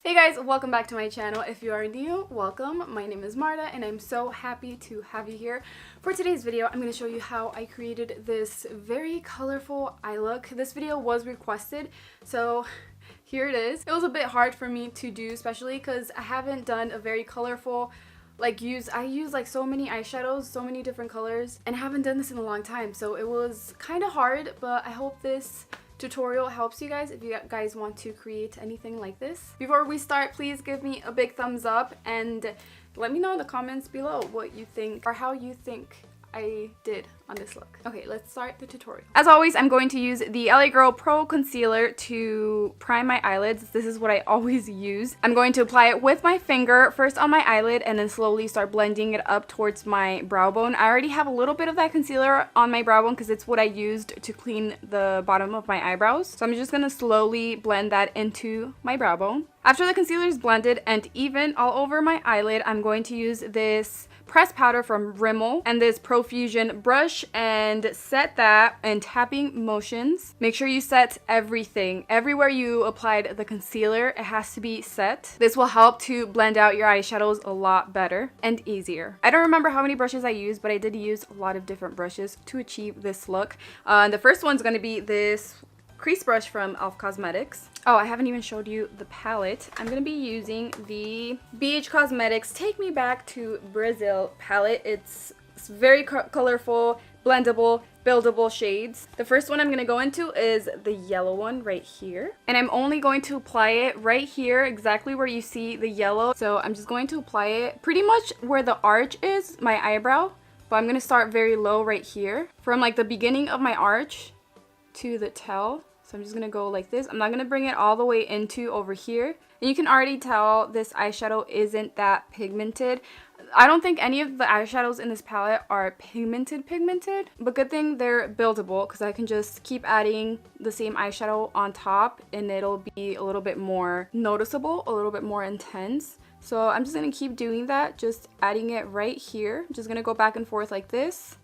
Hey guys, welcome back to my channel. If you are new, welcome. My name is Marta and I'm so happy to have you here. For today's video, I'm going to show you how I created this very colorful eye look. This video was requested, so here it is. It was a bit hard for me to do, especially because I haven't done a very colorful I use like so many eyeshadows, so many different colors, and I haven't done this in a long time, so it was kind of hard, but I hope this tutorial helps you guys if you guys want to create anything like this. Before we start, please give me a big thumbs up and let me know in the comments below what you think or how you think I did on this look. Okay, let's start the tutorial. As always, I'm going to use the LA Girl Pro Concealer to prime my eyelids. This is what I always use. I'm going to apply it with my finger, first on my eyelid, and then slowly start blending it up towards my brow bone. I already have a little bit of that concealer on my brow bone because it's what I used to clean the bottom of my eyebrows. So I'm just going to slowly blend that into my brow bone. After the concealer is blended and even all over my eyelid, I'm going to use this pressed powder from Rimmel and this Profusion brush and set that in tapping motions. Make sure you set everything. Everywhere you applied the concealer, it has to be set. This will help to blend out your eyeshadows a lot better and easier. I don't remember how many brushes I used, but I did use a lot of different brushes to achieve this look. The first one's going to be this crease brush from e.l.f. Cosmetics. Oh, I haven't even showed you the palette. I'm going to be using the BH Cosmetics Take Me Back to Brazil palette. It's very colorful, blendable, buildable shades. The first one I'm going to go into is the yellow one right here. And I'm only going to apply it right here, exactly where you see the yellow. So I'm just going to apply it pretty much where the arch is, my eyebrow. But I'm going to start very low right here. From like the beginning of my arch to the tail. So I'm just going to go like this. I'm not going to bring it all the way into over here. And you can already tell this eyeshadow isn't that pigmented. I don't think any of the eyeshadows in this palette are pigmented, but good thing they're buildable because I can just keep adding the same eyeshadow on top and it'll be a little bit more noticeable, a little bit more intense. So I'm just going to keep doing that, just adding it right here. I'm just going to go back and forth like this.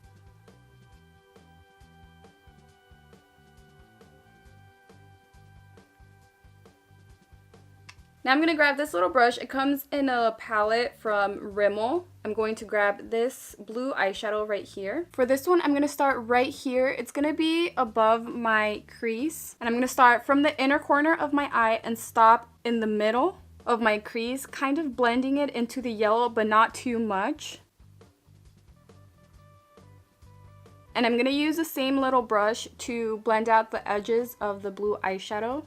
Now I'm going to grab this little brush. It comes in a palette from Rimmel. I'm going to grab this blue eyeshadow right here. For this one, I'm going to start right here. It's going to be above my crease. And I'm going to start from the inner corner of my eye and stop in the middle of my crease, kind of blending it into the yellow, but not too much. And I'm going to use the same little brush to blend out the edges of the blue eyeshadow.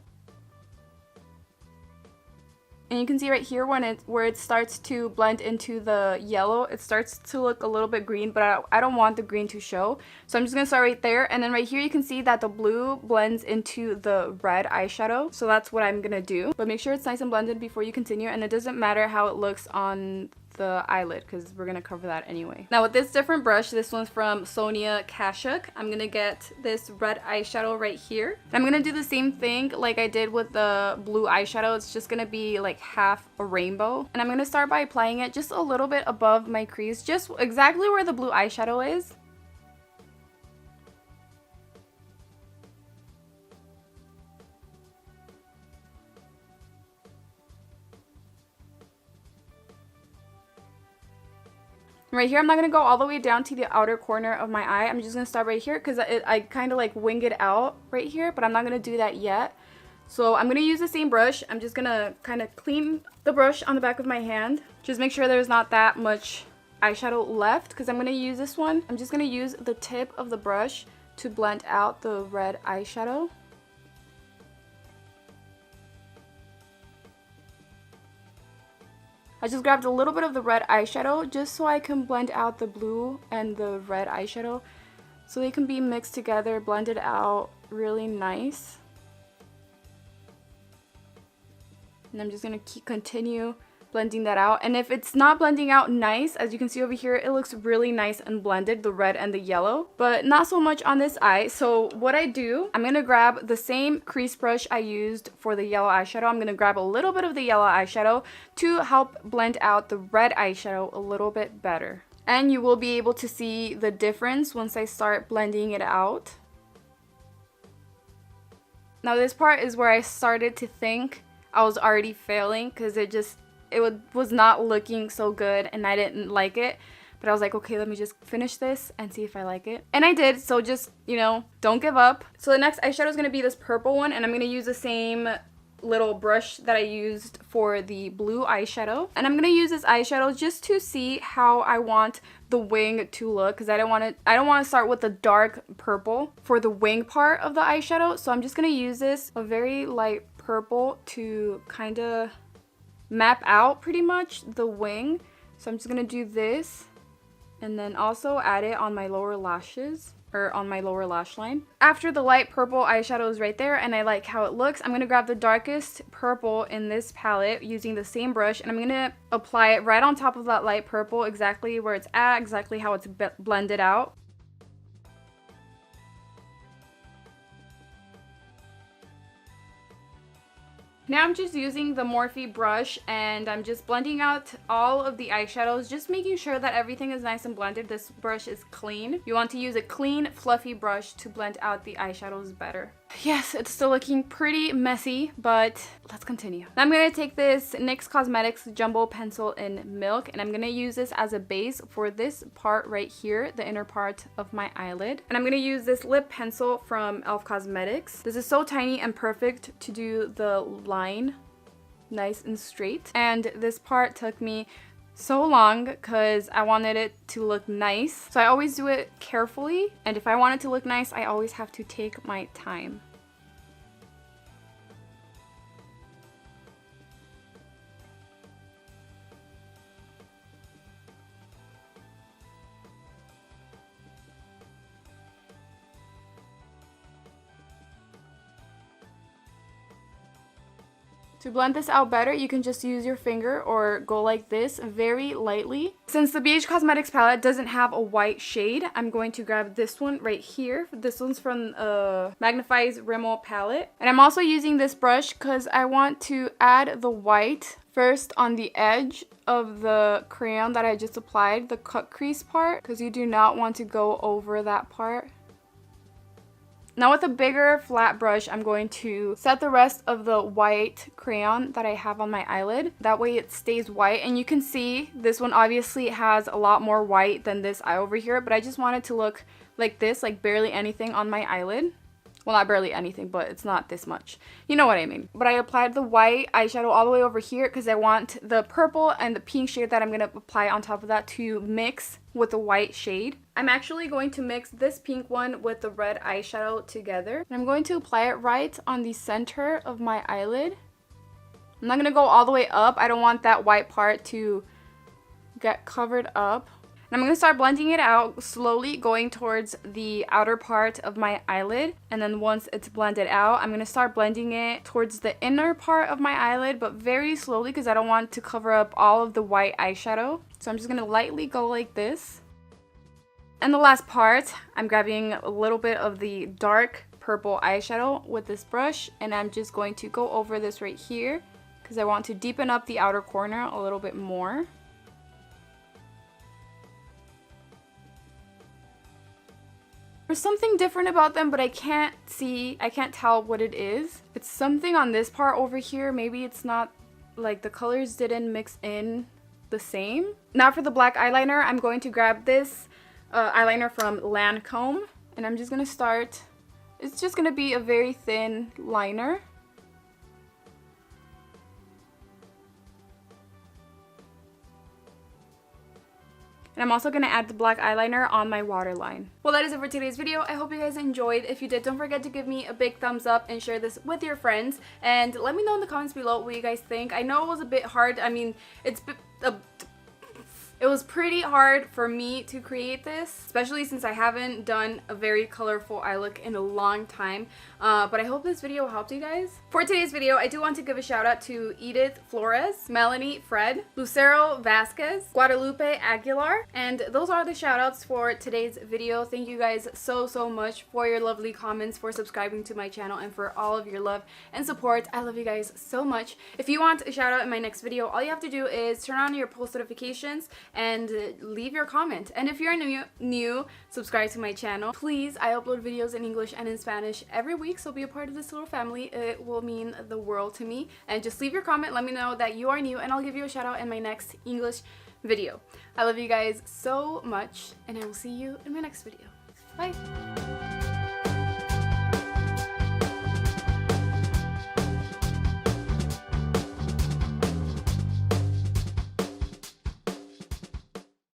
And you can see right here where it starts to blend into the yellow, it starts to look a little bit green, but I don't want the green to show. So I'm just going to start right there. And then right here you can see that the blue blends into the red eyeshadow. So that's what I'm going to do. But make sure it's nice and blended before you continue. And it doesn't matter how it looks on the eyelid because we're going to cover that anyway. Now with this different brush, this one's from Sonia Kashuk, I'm going to get this red eyeshadow right here. I'm going to do the same thing like I did with the blue eyeshadow. It's just going to be like half a rainbow. And I'm going to start by applying it just a little bit above my crease, just exactly where the blue eyeshadow is. Right here, I'm not going to go all the way down to the outer corner of my eye. I'm just going to start right here because I kind of like wing it out right here, but I'm not going to do that yet. So I'm going to use the same brush. I'm just going to kind of clean the brush on the back of my hand. Just make sure there's not that much eyeshadow left because I'm going to use this one. I'm just going to use the tip of the brush to blend out the red eyeshadow. I just grabbed a little bit of the red eyeshadow just so I can blend out the blue and the red eyeshadow so they can be mixed together, blended out really nice. And I'm just going to continue blending that out. And if it's not blending out nice, as you can see over here, it looks really nice and blended, the red and the yellow, but not so much on this eye. So what I do, I'm going to grab the same crease brush I used for the yellow eyeshadow. I'm going to grab a little bit of the yellow eyeshadow to help blend out the red eyeshadow a little bit better. And you will be able to see the difference once I start blending it out. Now this part is where I started to think I was already failing because was not looking so good and I didn't like it. But I was like, okay, let me just finish this and see if I like it. And I did, so just, you know, don't give up. So the next eyeshadow is going to be this purple one, and I'm going to use the same little brush that I used for the blue eyeshadow. And I'm going to use this eyeshadow just to see how I want the wing to look, because I don't want to start with the dark purple for the wing part of the eyeshadow. So I'm just going to use this, a very light purple, to kind of map out pretty much the wing. So I'm just going to do this. And then also add it on my lower lashes, or on my lower lash line. After the light purple eyeshadow is right there and I like how it looks, I'm going to grab the darkest purple in this palette using the same brush, and I'm going to apply it right on top of that light purple, exactly where it's at, exactly how it's blended out. Now I'm just using the Morphe brush and I'm just blending out all of the eyeshadows, just making sure that everything is nice and blended. This brush is clean. You want to use a clean, fluffy brush to blend out the eyeshadows better. Yes, it's still looking pretty messy, but let's continue. Now I'm going to take this NYX Cosmetics Jumbo Pencil in Milk, and I'm going to use this as a base for this part right here, the inner part of my eyelid. And I'm going to use this lip pencil from e.l.f. Cosmetics. This is so tiny and perfect to do the line nice and straight. And this part took me so long because I wanted it to look nice. So I always do it carefully, and if I want it to look nice, I always have to take my time. To blend this out better, you can just use your finger or go like this very lightly. Since the BH Cosmetics palette doesn't have a white shade, I'm going to grab this one right here. This one's from Magnifies Rimmel palette. And I'm also using this brush because I want to add the white first on the edge of the crayon that I just applied, the cut crease part, because you do not want to go over that part. Now with a bigger flat brush, I'm going to set the rest of the white crayon that I have on my eyelid. That way it stays white, and you can see this one obviously has a lot more white than this eye over here, but I just want it to look like this, like barely anything on my eyelid. Well, not barely anything, but it's not this much. You know what I mean. But I applied the white eyeshadow all the way over here because I want the purple and the pink shade that I'm going to apply on top of that to mix with the white shade. I'm actually going to mix this pink one with the red eyeshadow together. And I'm going to apply it right on the center of my eyelid. I'm not going to go all the way up. I don't want that white part to get covered up. And I'm going to start blending it out slowly, going towards the outer part of my eyelid. And then once it's blended out, I'm going to start blending it towards the inner part of my eyelid, but very slowly because I don't want to cover up all of the white eyeshadow. So I'm just going to lightly go like this. And the last part, I'm grabbing a little bit of the dark purple eyeshadow with this brush, and I'm just going to go over this right here because I want to deepen up the outer corner a little bit more. There's something different about them, but I can't tell what it is. It's something on this part over here. Maybe it's not, like the colors didn't mix in the same. Now for the black eyeliner, I'm going to grab this eyeliner from Lancome, and I'm just going to start. It's just going to be a very thin liner. And I'm also going to add the black eyeliner on my waterline. Well, that is it for today's video. I hope you guys enjoyed. If you did, don't forget to give me a big thumbs up and share this with your friends. And let me know in the comments below what you guys think. I know it was a bit hard. I mean, it was pretty hard for me to create this, especially since I haven't done a very colorful eye look in a long time. But I hope this video helped you guys. For today's video, I do want to give a shout out to Edith Flores, Melanie Fred, Lucero Vasquez, Guadalupe Aguilar, and those are the shout outs for today's video. Thank you guys so much for your lovely comments, for subscribing to my channel, and for all of your love and support. I love you guys so much. If you want a shout out in my next video, all you have to do is turn on your post notifications and leave your comment. And if you're new, subscribe to my channel. Please, I upload videos in English and in Spanish every week, so be a part of this little family. It will mean the world to me. And just leave your comment, let me know that you are new, and I'll give you a shout out in my next English video. I love you guys so much, and I will see you in my next video. Bye!